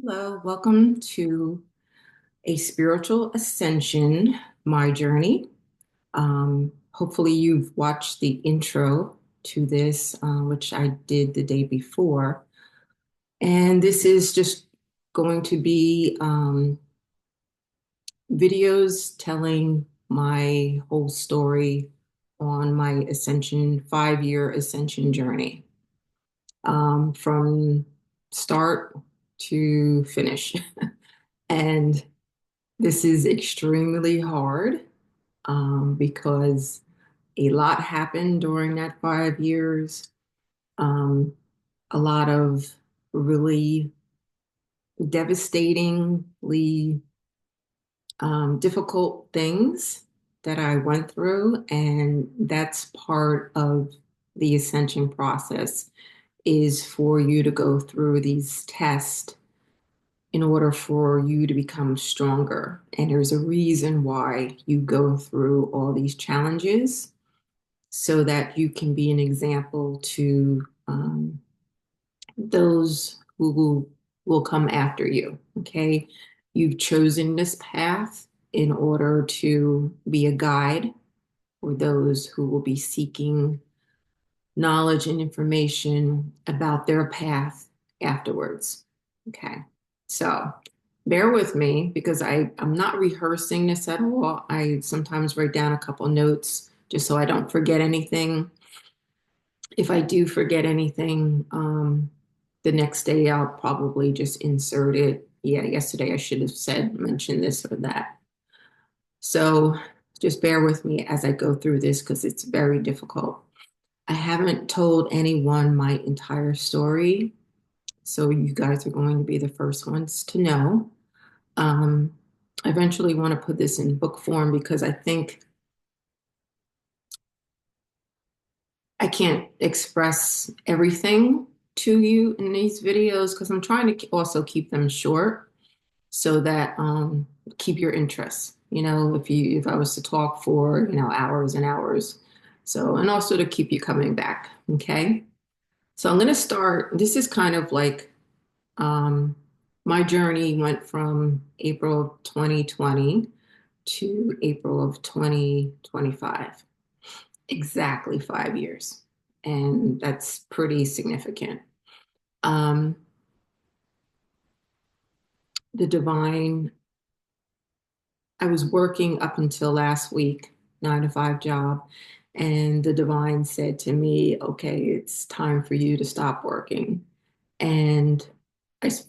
Hello, welcome to a spiritual ascension, my journey. Hopefully, you've watched the intro to this, which I did the day before. And this is just going to be videos telling my whole story on my ascension, 5-year ascension journey, from start to finish. And this is extremely hard because a lot happened during that 5 years. Um, a lot of really devastatingly difficult things that I went through, and that's part of the ascension process is for you to go through these tests in order for you to become stronger. And there's a reason why you go through all these challenges so that you can be an example to those who will come after you. Okay. You've chosen this path in order to be a guide for those who will be seeking knowledge and information about their path afterwards. Okay. So bear with me because I'm not rehearsing this at all. I sometimes write down a couple notes just so I don't forget anything. If I do forget anything, the next day I'll probably just insert it. Yeah, yesterday I should have said, mention this or that. So just bear with me as I go through this because it's very difficult. I haven't told anyone my entire story, so you guys are going to be the first ones to know. Um, I eventually want to put this in book form because I think I can't express everything to you in these videos because I'm trying to also keep them short so that keep your interest. If I was to talk for, hours and hours. So, and also to keep you coming back. Okay. So I'm going to start. This is kind of like um, my journey went from April of 2020 to April of 2025, exactly 5 years. And that's pretty significant. Um, the divine, I was working up until last week, 9 to 5 job. And the divine said to me, okay, it's time for you to stop working. And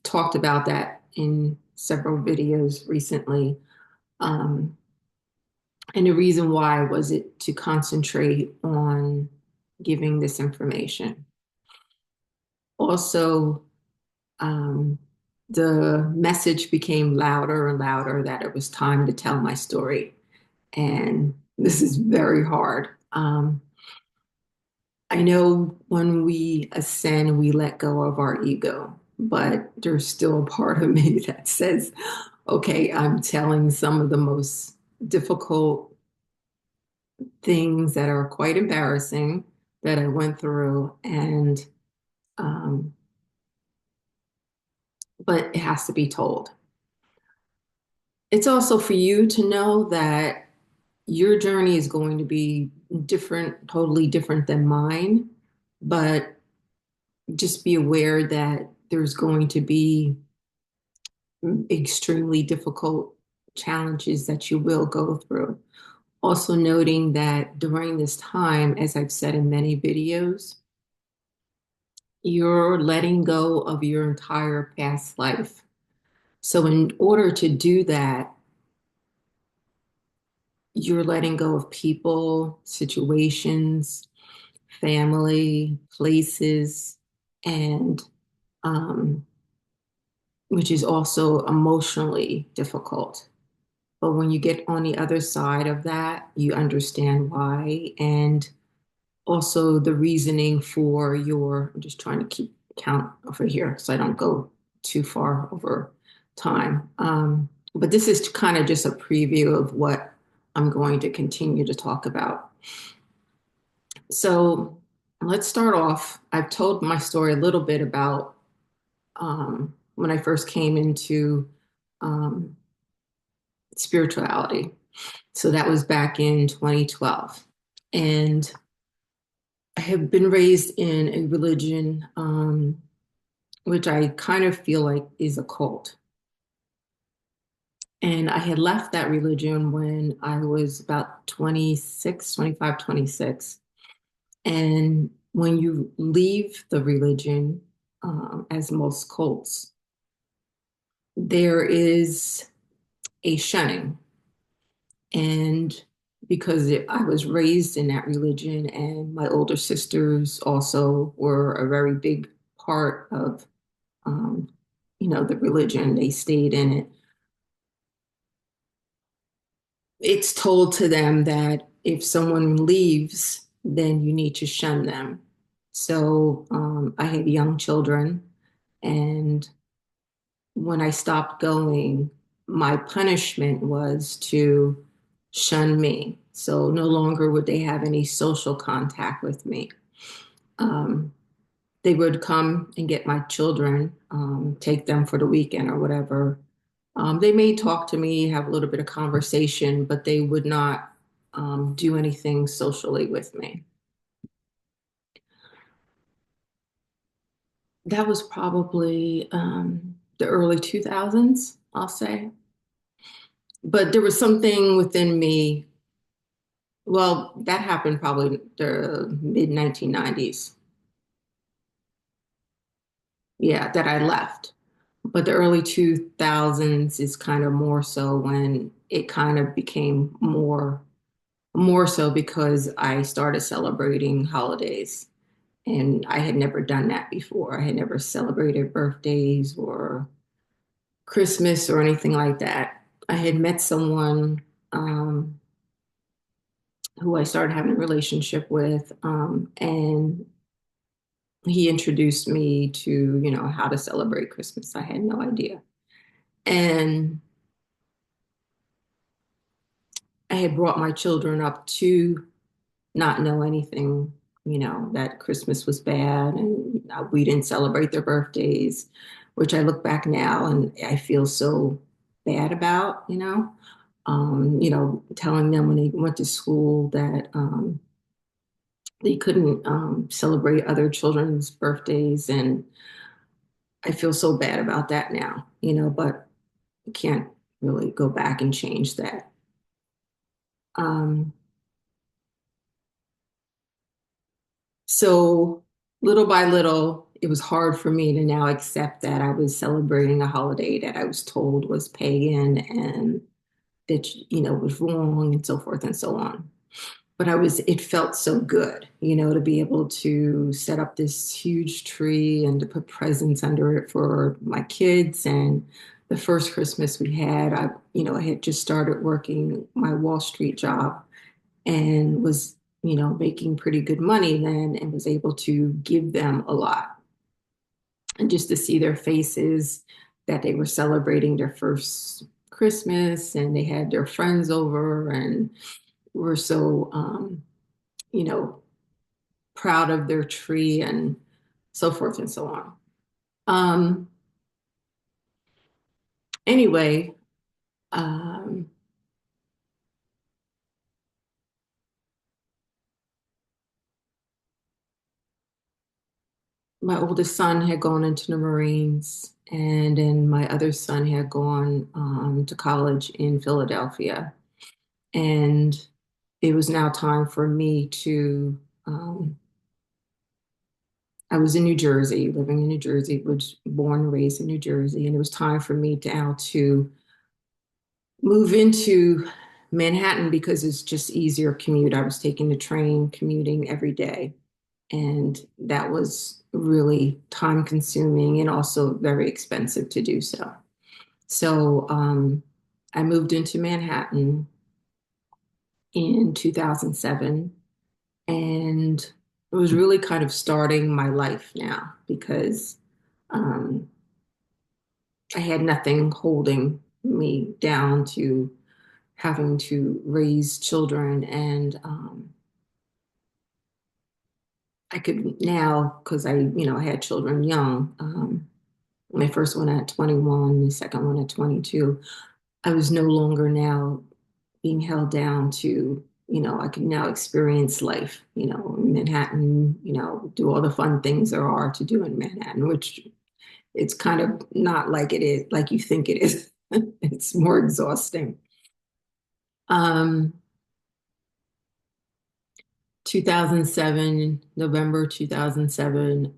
talked about that in several videos recently. Um, and the reason why was it to concentrate on giving this information. Also, um, the message became louder and louder that it was time to tell my story. And this is very hard. I know when we ascend, we let go of our ego, but there's still a part of me that says, okay, I'm telling some of the most difficult things that are quite embarrassing that I went through. And, um, but it has to be told. It's also for you to know that your journey is going to be different, totally different than mine, but just be aware that there's going to be extremely difficult challenges that you will go through. Also, noting that during this time, as I've said in many videos, you're letting go of your entire past life. So, in order to do that, you're letting go of people, situations, family, places, and which is also emotionally difficult. But when you get on the other side of that, you understand why. And also the reasoning for I'm just trying to keep count over here so I don't go too far over time. But this is kind of just a preview of what I'm going to continue to talk about. So let's start off. I've told my story a little bit about when I first came into um, spirituality. So that was back in 2012. And I have been raised in a religion which I kind of feel like is a cult. And I had left that religion when I was about 26, 25, 26. And when you leave the religion, as most cults, there is a shunning. And because I was raised in that religion and my older sisters also were a very big part of, um, the religion, they stayed in it. It's told to them that if someone leaves, then you need to shun them. So I had young children, and when I stopped going, my punishment was to shun me. So no longer would they have any social contact with me. Um, they would come and get my children, take them for the weekend or whatever. They may talk to me, have a little bit of conversation, but they would not do anything socially with me. That was probably the early 2000s, I'll say. But there was something within me. Well, that happened probably the mid 1990s. Yeah, that I left. But the early 2000s is kind of more so when it kind of became more so because I started celebrating holidays. And I had never done that before. I had never celebrated birthdays or Christmas or anything like that. I had met someone who I started having a relationship with, and he introduced me to, how to celebrate Christmas. I had no idea. And I had brought my children up to not know anything, that Christmas was bad and we didn't celebrate their birthdays, which I look back now and I feel so bad about, telling them when they went to school that they couldn't celebrate other children's birthdays. And I feel so bad about that now, but I can't really go back and change that. Um, So little by little, it was hard for me to now accept that I was celebrating a holiday that I was told was pagan and that, was wrong and so forth and so on. But it felt so good, to be able to set up this huge tree and to put presents under it for my kids. And the first Christmas we had, I had just started working my Wall Street job and was, making pretty good money then and was able to give them a lot. And just to see their faces that they were celebrating their first Christmas and they had their friends over and were so, you know, proud of their tree and so forth and so on. Um, anyway, um, my oldest son had gone into the Marines, and then my other son had gone to college in Philadelphia. And it was now time for me to, I was in New Jersey, living in New Jersey, was born and raised in New Jersey, and it was time for me now to move into Manhattan because it's just easier commute. I was taking the train, commuting every day. And that was really time consuming and also very expensive to do so. So I moved into Manhattan in 2007 and it was really kind of starting my life now because um, I had nothing holding me down to having to raise children and I could now, because I had children young, My first one at 21, the second one at 22. I was no longer now being held down to, I could now experience life, in Manhattan, do all the fun things there are to do in Manhattan, which it's kind of not like it is, like you think it is. It's more exhausting. Um, 2007, November 2007,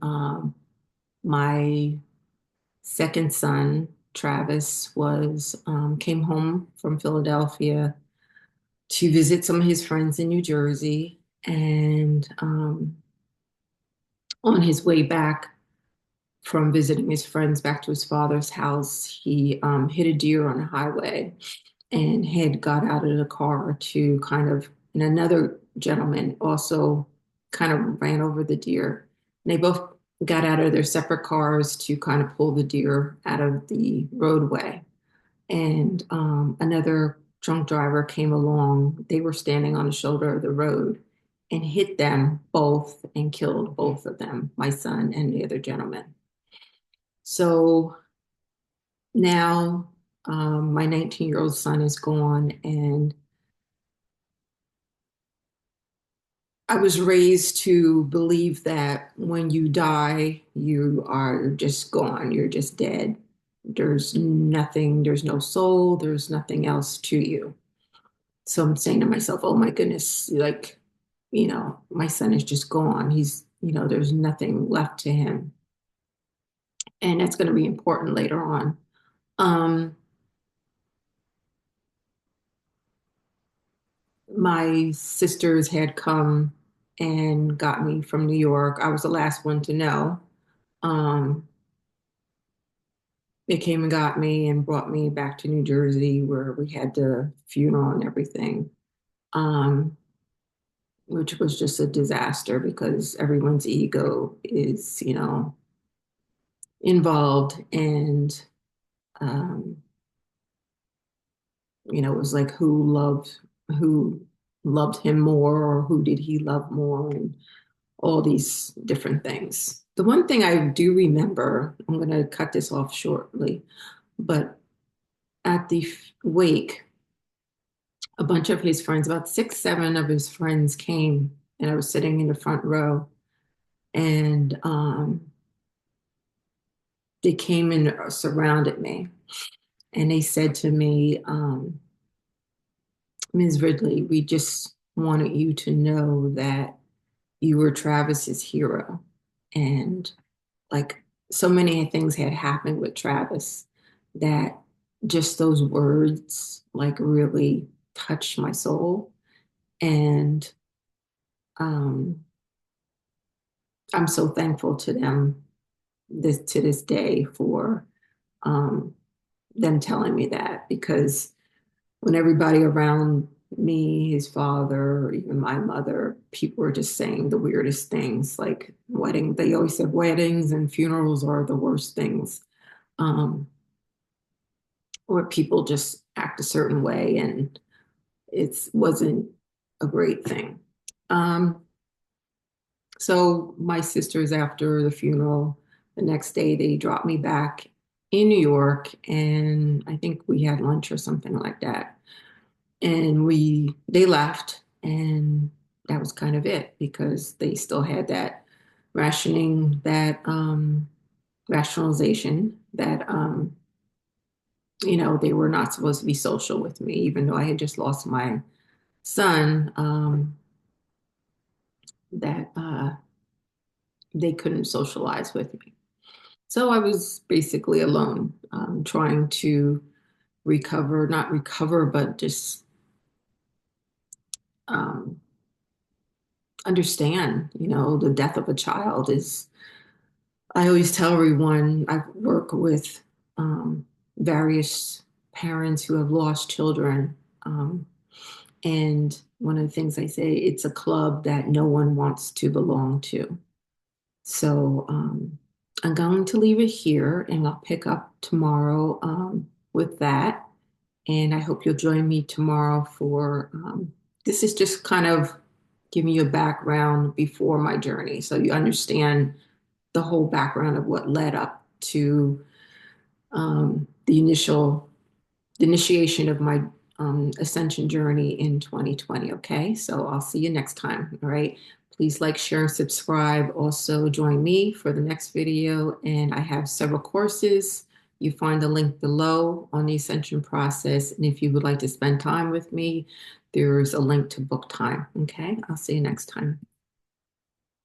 my second son, Travis, came home from Philadelphia to visit some of his friends in New Jersey. And on his way back from visiting his friends back to his father's house, he hit a deer on a highway and had got out of the car to and another gentleman also kind of ran over the deer. And they both got out of their separate cars to kind of pull the deer out of the roadway. And another drunk driver came along. They were standing on the shoulder of the road and hit them both and killed both of them, my son and the other gentleman. So now my 19-year-old son is gone, and I was raised to believe that when you die, you are just gone, you're just dead. There's nothing, there's no soul, there's nothing else to you. So I'm saying to myself, oh my goodness, like, my son is just gone. There's nothing left to him. And that's going to be important later on. Um, my sisters had come and got me from New York. I was the last one to know. Um, they came and got me and brought me back to New Jersey where we had the funeral and everything, which was just a disaster because everyone's ego is, involved. And, um, it was like who loved him more, or who did he love more, and all these different things. The one thing I do remember, I'm going to cut this off shortly, but at the wake, a bunch of his friends, about 6, 7 of his friends came, and I was sitting in the front row, and they came and surrounded me, and they said to me, Ms. Ridley, we just wanted you to know that you were Travis's hero. And like so many things had happened with Travis that just those words like really touched my soul. And um, I'm so thankful to them to this day for um, them telling me that, because when everybody around me, his father, even my mother, people were just saying the weirdest things, like they always said weddings and funerals are the worst things, or people just act a certain way, and it wasn't a great thing. Um, so my sisters, after the funeral, the next day, they dropped me back in New York, and I think we had lunch or something like that. And they left, and that was kind of it, because they still had that rationalization that they were not supposed to be social with me, even though I had just lost my son, that they couldn't socialize with me. So I was basically alone, trying to recover, not recover, but just um, understand, the death of a child is, I always tell everyone I work with various parents who have lost children. And one of the things I say, it's a club that no one wants to belong to. So I'm going to leave it here, and I'll pick up tomorrow with that. And I hope you'll join me tomorrow for this is just kind of giving you a background before my journey, so you understand the whole background of what led up to the initiation of my ascension journey in 2020. Okay, so I'll see you next time. All right. Please like, share, and subscribe. Also, join me for the next video. And I have several courses. You find the link below on the ascension process. And if you would like to spend time with me, there's a link to book time. Okay, I'll see you next time.